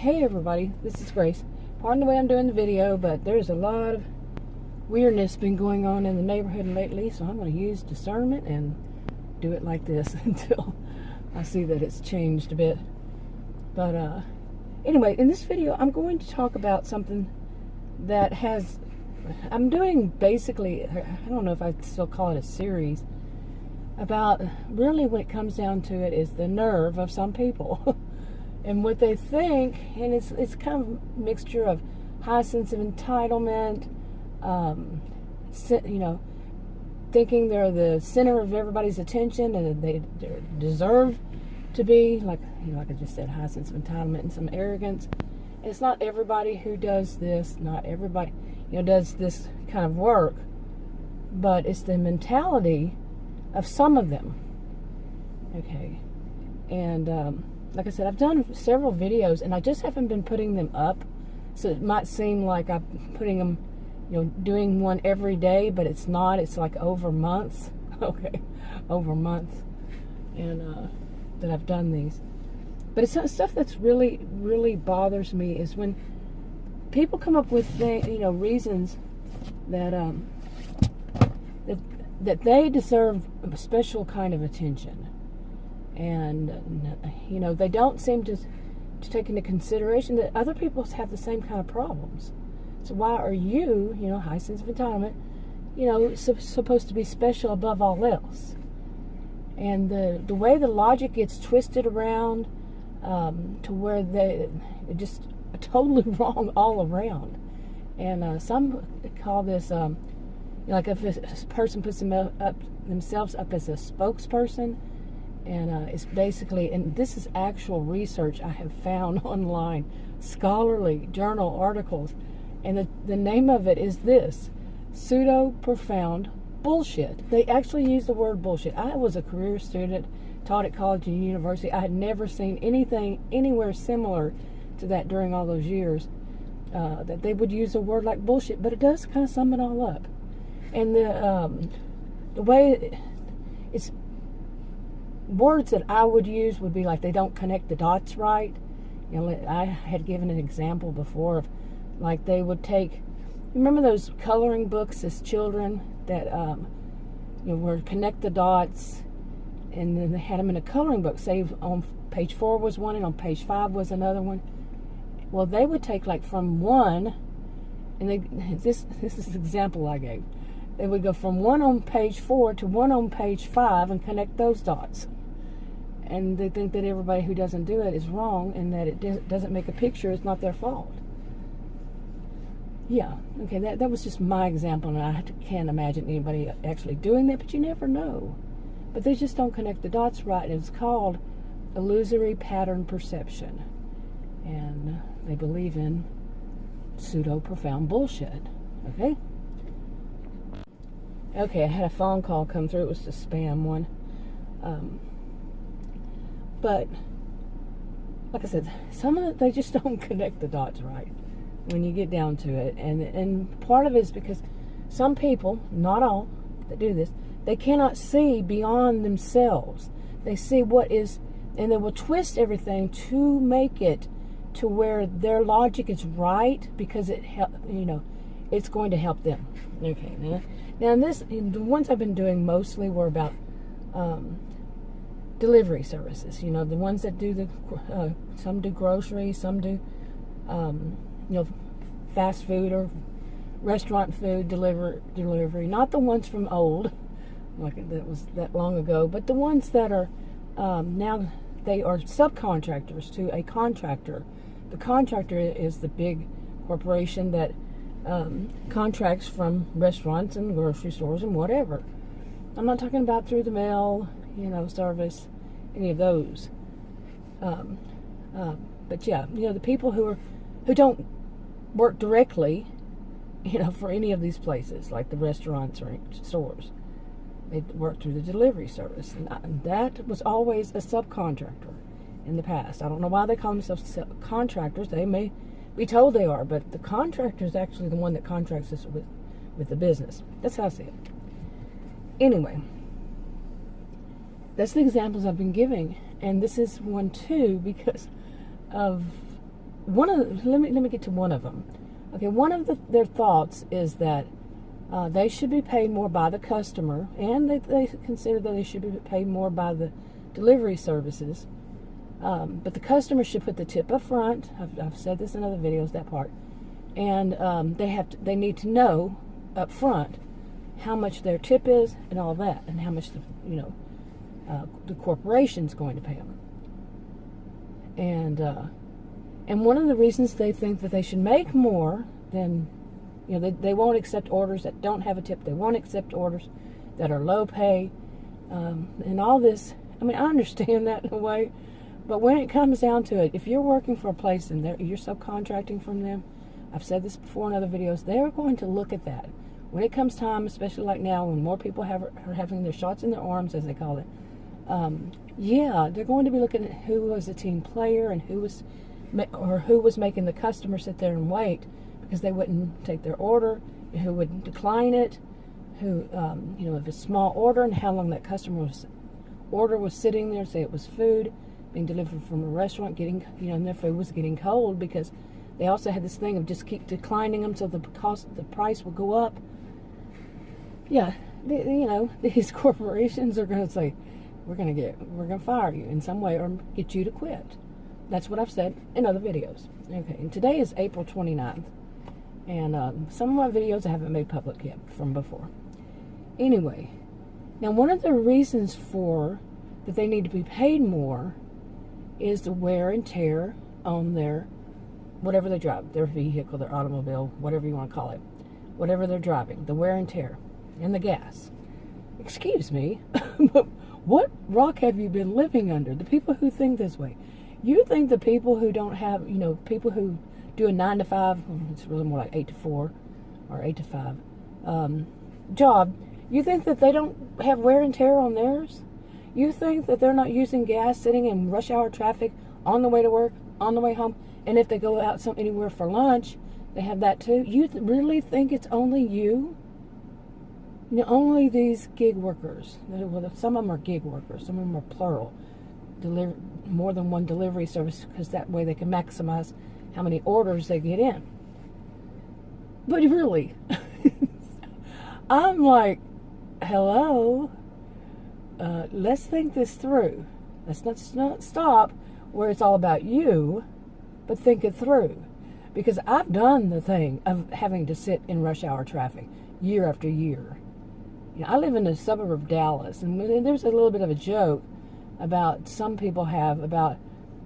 Hey everybody, this is Grace. Pardon the way I'm doing the video, but there's a lot of weirdness been going on in the neighborhood lately, so I'm going to use discernment and do it like this until I see that it's changed a bit. But anyway, in this video I'm going to talk about something that I'm doing basically, I don't know if I'd still call it a series, about really when it comes down to it is the nerve of some people. And what they think, and it's kind of a mixture of high sense of entitlement, thinking they're the center of everybody's attention and they deserve to be, like I just said, high sense of entitlement and some arrogance. And it's not everybody who does this, not everybody, does this kind of work, but it's the mentality of some of them. Okay, and like I said, I've done several videos, and I just haven't been putting them up. So it might seem like I'm putting them, doing one every day, but it's not. It's like over months. Okay, over months, and that I've done these. But it's stuff that's really, really bothers me is when people come up with reasons that that they deserve a special kind of attention. And, they don't seem to take into consideration that other people have the same kind of problems. So why are you, high sense of entitlement, supposed to be special above all else? And the way the logic gets twisted around to where they're just totally wrong all around. And some call this, like if a person puts themselves up as a spokesperson, and it's basically, and this is actual research I have found online, scholarly journal articles, and the name of it is this: Pseudo Profound Bullshit. They actually use the word bullshit. I was a career student, taught at college and university. I had never seen anything anywhere similar to that during all those years, that they would use a word like bullshit, but it does kind of sum it all up. And the way it's, words that I would use would be like they don't connect the dots right. I had given an example before of, like, they would take, remember those coloring books as children that were connect the dots, and then they had them in a coloring book. Say on page 4 was one and on page 5 was another one. Well, they would take like from one, and this is the example I gave. They would go from one on page 4 to one on page 5 and connect those dots. And they think that everybody who doesn't do it is wrong, and that it doesn't make a picture, it's not their fault. Yeah, okay, that was just my example, and I can't imagine anybody actually doing that, but you never know. But they just don't connect the dots right, and it's called Illusory Pattern Perception. And they believe in pseudo profound bullshit, okay? Okay, I had a phone call come through. It was the spam one. But, like I said, some of it, they just don't connect the dots right when you get down to it. And part of it is because some people, not all that do this, they cannot see beyond themselves. They see what is, and they will twist everything to make it to where their logic is right because it's going to help them. Okay, now the ones I've been doing mostly were about delivery services. The ones that do some do groceries, some do fast food or restaurant food delivery. Not the ones from old, like that was that long ago, but the ones that are now they are subcontractors to a contractor. The contractor is the big corporation that contracts from restaurants and grocery stores and whatever. I'm not talking about through the mail, service, any of those. But yeah, the people who don't work directly, for any of these places, like the restaurants or stores, they work through the delivery service, and that was always a subcontractor in the past. I don't know why they call themselves contractors. They may be told they are, but the contractor is actually the one that contracts us with the business. That's how I see it. Anyway, that's the examples I've been giving, and this is one too because of let me get to one of them. Okay, one of their thoughts is that they should be paid more by the customer, and they consider that they should be paid more by the delivery services. But the customer should put the tip up front. I've said this in other videos, that part. And they need to know up front how much their tip is and all that, and how much the corporation's going to pay them. And one of the reasons they think that they should make more than, they won't accept orders that don't have a tip. They won't accept orders that are low pay, and all this. I mean, I understand that in a way, but when it comes down to it, if you're working for a place and you're subcontracting from them, I've said this before in other videos, they're going to look at that. When it comes time, especially like now, when more people are having their shots in their arms, as they call it, they're going to be looking at who was a team player and who was making the customer sit there and wait because they wouldn't take their order, who would decline it, who, if it's a small order, and how long that customer's order was sitting there. Say it was food being delivered from a restaurant, and their food was getting cold, because they also had this thing of just keep declining them so the price will go up. Yeah, these corporations are going to say, we're going to fire you in some way or get you to quit. That's what I've said in other videos. Okay, and today is April 29th, and some of my videos I haven't made public yet from before. Anyway, now one of the reasons for that they need to be paid more is the wear and tear on their, whatever they drive, their vehicle, their automobile, whatever you want to call it, whatever they're driving, the wear and tear, and the gas. Excuse me, but what rock have you been living under? The people who think this way. You think the people who don't have, people who do a 9 to 5, it's really more like 8 to 4 or 8 to 5 job, you think that they don't have wear and tear on theirs? You think that they're not using gas sitting in rush hour traffic on the way to work, on the way home, and if they go out anywhere for lunch, they have that too? You really think it's only you? Only these gig workers. Well, some of them are gig workers. Some of them are plural. More than one delivery service, because that way they can maximize how many orders they get in. But really, I'm like, hello, let's think this through. Let's not stop where it's all about you, but think it through. Because I've done the thing of having to sit in rush hour traffic year after year. I live in a suburb of Dallas, and there's a little bit of a joke about some people have about,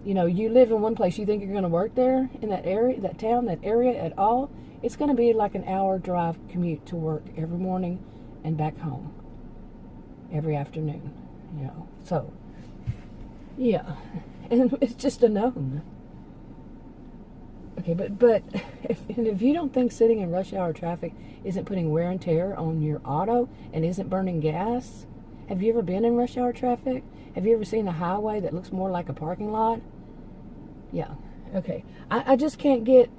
you live in one place, you think you're going to work there in that area, that town, that area at all. It's going to be like an hour drive commute to work every morning and back home every afternoon, So, yeah, and it's just a known. Okay, but if you don't think sitting in rush hour traffic isn't putting wear and tear on your auto and isn't burning gas, have you ever been in rush hour traffic? Have you ever seen a highway that looks more like a parking lot? Yeah, okay. I just can't get,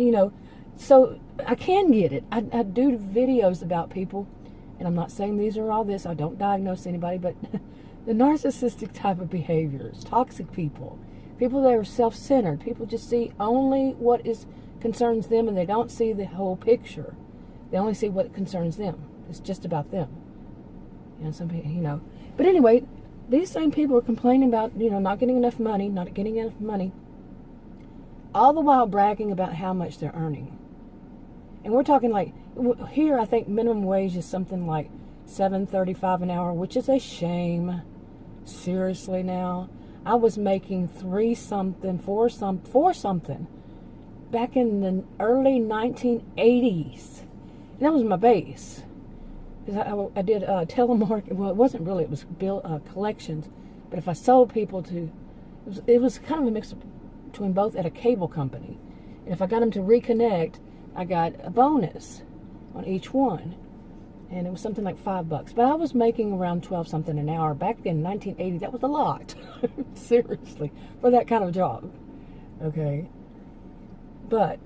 so I can get it. I do videos about people, and I'm not saying these are all this. I don't diagnose anybody, but the narcissistic type of behaviors, toxic people that are self-centered. People just see only what concerns them, and they don't see the whole picture. They only see what concerns them. It's just about them. Some people, But anyway, these same people are complaining about, not getting enough money, all the while bragging about how much they're earning. And we're talking like, here I think minimum wage is something like $7.35 an hour, which is a shame. Seriously now. I was making $4 something back in the early 1980s. And that was my base. Because I did telemarketing. Well, it wasn't really. It was collections. But if I sold people to... It was kind of a mix between both at a cable company. And if I got them to reconnect, I got a bonus on each one. And it was something like $5. But I was making around 12 something an hour. Back in 1980, that was a lot. Seriously. For that kind of job. Okay. But,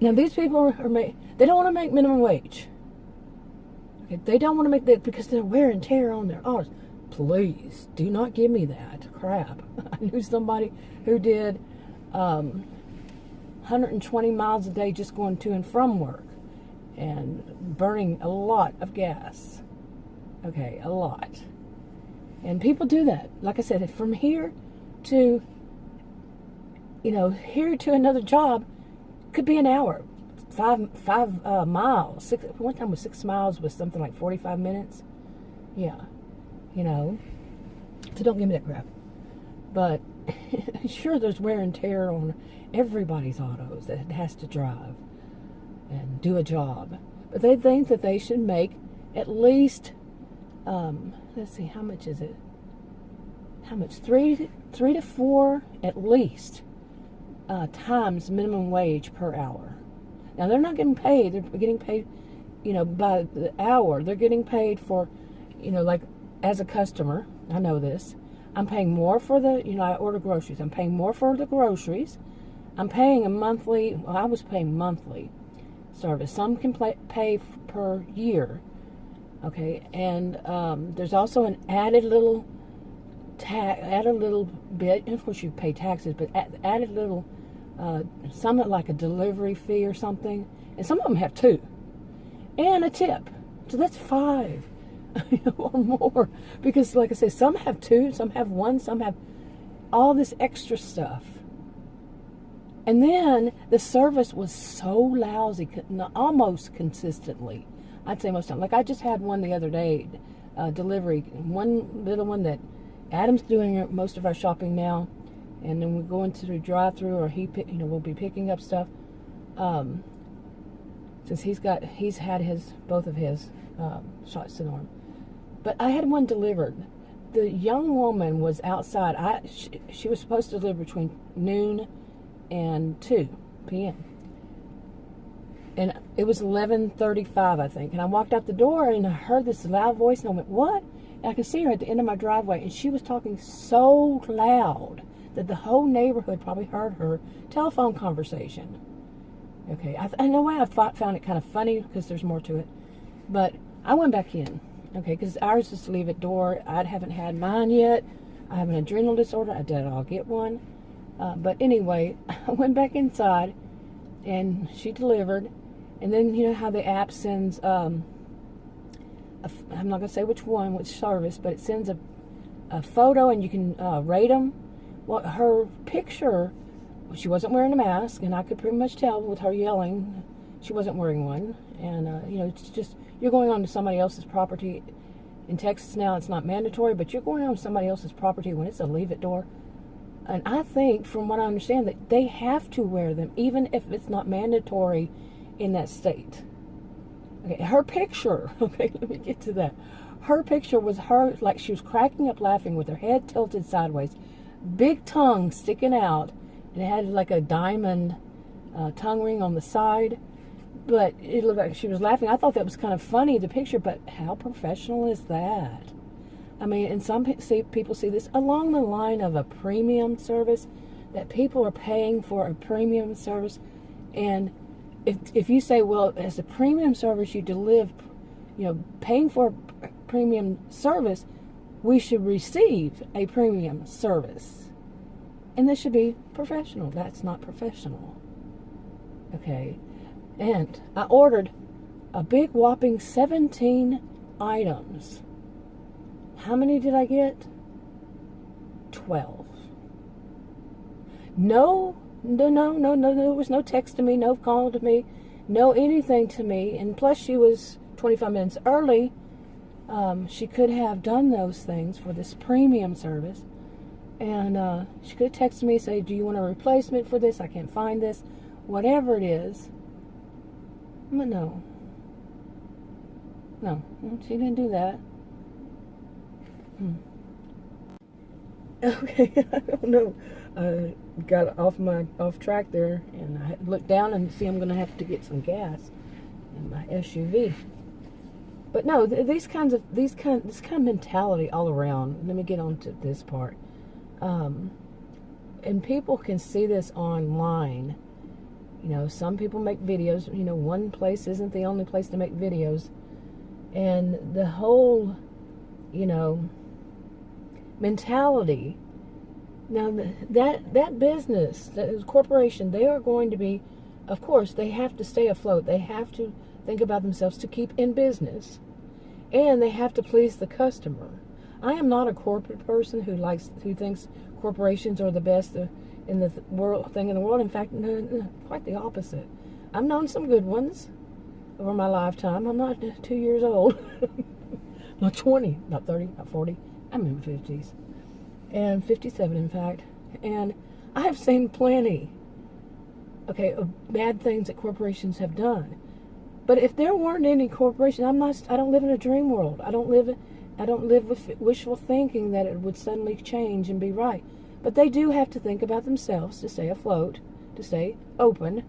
now these people they don't want to make minimum wage. Okay, they don't want to make that because they're wear and tear on their arms. Please, do not give me that crap. I knew somebody who did 120 miles a day just going to and from work and burning a lot of gas. Okay, a lot. And people do that. Like I said, from here to, here to another job could be an hour. 5 miles. One time was 6 miles was something like 45 minutes. Yeah. So don't give me that crap. But sure, there's wear and tear on everybody's autos that has to drive and do a job. But they think that they should make at least, let's see, how much is it? How much? 3 to 4 at least times minimum wage per hour. Now, they're not getting paid. They're getting paid, by the hour. They're getting paid for, like as a customer, I know this. I'm paying more for I order groceries. I'm paying more for the groceries. I'm paying I was paying monthly service. Some can pay per year. Okay, and there's also an added little bit, and of course you pay taxes, but added little, something like a delivery fee or something, and some of them have 2, and a tip. So that's 5 or more, because like I say, some have 2, some have 1, some have all this extra stuff. And then the service was so lousy, almost consistently. I'd say most of the time. Like I just had one the other day, delivery, one little one that Adam's doing most of our shopping now, and then we're going to the drive-through, or we'll be picking up stuff. Since he's had both of his shots in the arm. But I had one delivered. The young woman was outside. She was supposed to deliver between noon and 2 p.m. And it was 11:35, I think. And I walked out the door and I heard this loud voice, and I went, "What?" And I could see her at the end of my driveway, and she was talking so loud that the whole neighborhood probably heard her telephone conversation. Okay, in a way I found it kind of funny because there's more to it. But I went back in, okay, because ours is to leave at door. I haven't had mine yet. I have an adrenal disorder. I doubt I'll get one. But anyway, I went back inside, and she delivered. And then you know how the app sends, I'm not going to say which service, but it sends a photo, and you can rate them. Well, her picture, she wasn't wearing a mask, and I could pretty much tell with her yelling she wasn't wearing one. And, it's just, you're going on to somebody else's property. In Texas now, it's not mandatory, but you're going on to somebody else's property when it's a leave it door. And I think, from what I understand, that they have to wear them, even if it's not mandatory in that state. Okay, her picture, okay, let me get to that. Her picture was her, like she was cracking up laughing with her head tilted sideways, big tongue sticking out, and it had like a diamond tongue ring on the side. But it looked like she was laughing. I thought that was kind of funny, the picture, but how professional is that? I mean, and some people see this along the line of a premium service, that people are paying for a premium service. And if you say, well, as a premium service, you deliver, paying for a premium service, we should receive a premium service. And this should be professional. That's not professional. Okay. And I ordered a big whopping 17 items. How many did I get? 12. No, there was no text to me, no call to me, no anything to me. And plus she was 25 minutes early. She could have done those things for this premium service. And she could have texted me, say, do you want a replacement for this? I can't find this. Whatever it is. But no, she didn't do that. Okay, I don't know. I got off track there, and I looked down and see I'm going to have to get some gas in my SUV. But no, this kind of mentality all around. Let me get on to this part. And people can see this online. Some people make videos. One place isn't the only place to make videos. And the whole, mentality Now, that business, that corporation, they are going to be, of course, they have to stay afloat. They have to think about themselves to keep in business. And they have to please the customer. I am not a corporate person who thinks corporations are the best in the thing in the world. In fact, no, quite the opposite. I've known some good ones over my lifetime. I'm not 2 years old. Not 20, not 30, not 40. I'm in my 50s. And 57, in fact. And I have seen plenty, of bad things that corporations have done. But if there weren't any corporation, I don't live in a dream world. I don't live with wishful thinking that it would suddenly change and be right. But they do have to think about themselves to stay afloat, to stay open,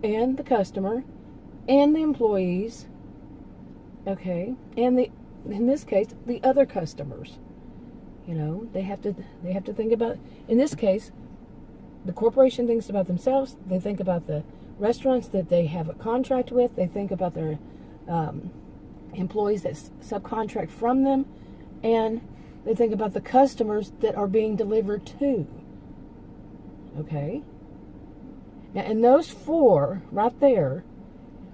and the customer, and the employees, and in this case, the other customers. They have to think about, in this case, the corporation thinks about themselves. They think about the restaurants that they have a contract with. They think about their employees that subcontract from them, and they think about the customers that are being delivered to. Okay. Now, in those four right there,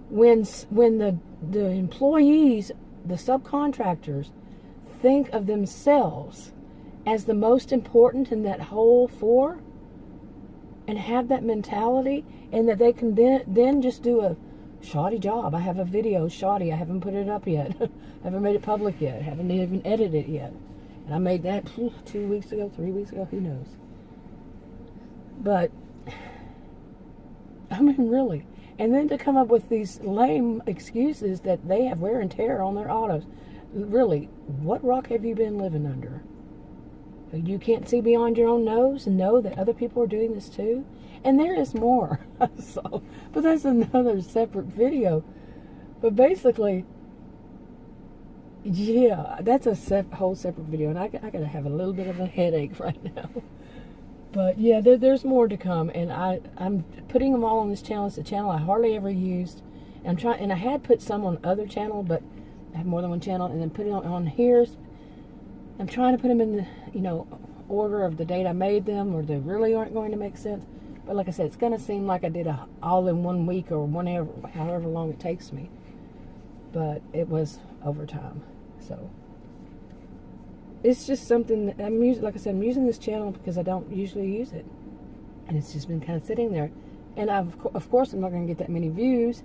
when the employees, the subcontractors, think of themselves as the most important in that whole four, and have that mentality, and that they can then just do a shoddy job. I have a video shoddy. I haven't put it up yet. I haven't made it public yet. I haven't even edited it yet. And I made that 2 weeks ago, 3 weeks ago, who knows. But, I mean, really. And then to come up with these lame excuses that they have wear and tear on their autos. Really, what rock have you been living under? You can't see beyond your own nose and know that other people are doing this too? And there is more. But that's another separate video. But basically, yeah, that's a whole separate video. And I got to have a little bit of a headache right now. But yeah, there's more to come. And I'm putting them all on this channel. It's a channel I hardly ever used. And I had put some on other channel, but I have more than one channel. And then put it on here. I'm trying to put them in the, order of the date I made them, or they really aren't going to make sense. But like I said, it's going to seem like I did all in 1 week or however long it takes me. But it was overtime. So it's just something that I'm using. Like I said, I'm using this channel because I don't usually use it. And it's just been kind of sitting there. And of course, I'm not going to get that many views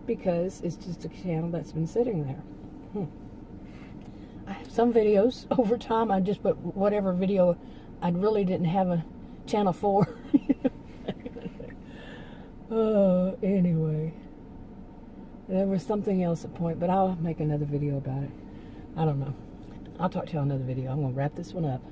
because it's just a channel that's been sitting there. I have some videos over time. I just put whatever video I really didn't have a channel for. Anyway. There was something else at point, but I'll make another video about it. I don't know. I'll talk to you on another video. I'm going to wrap this one up.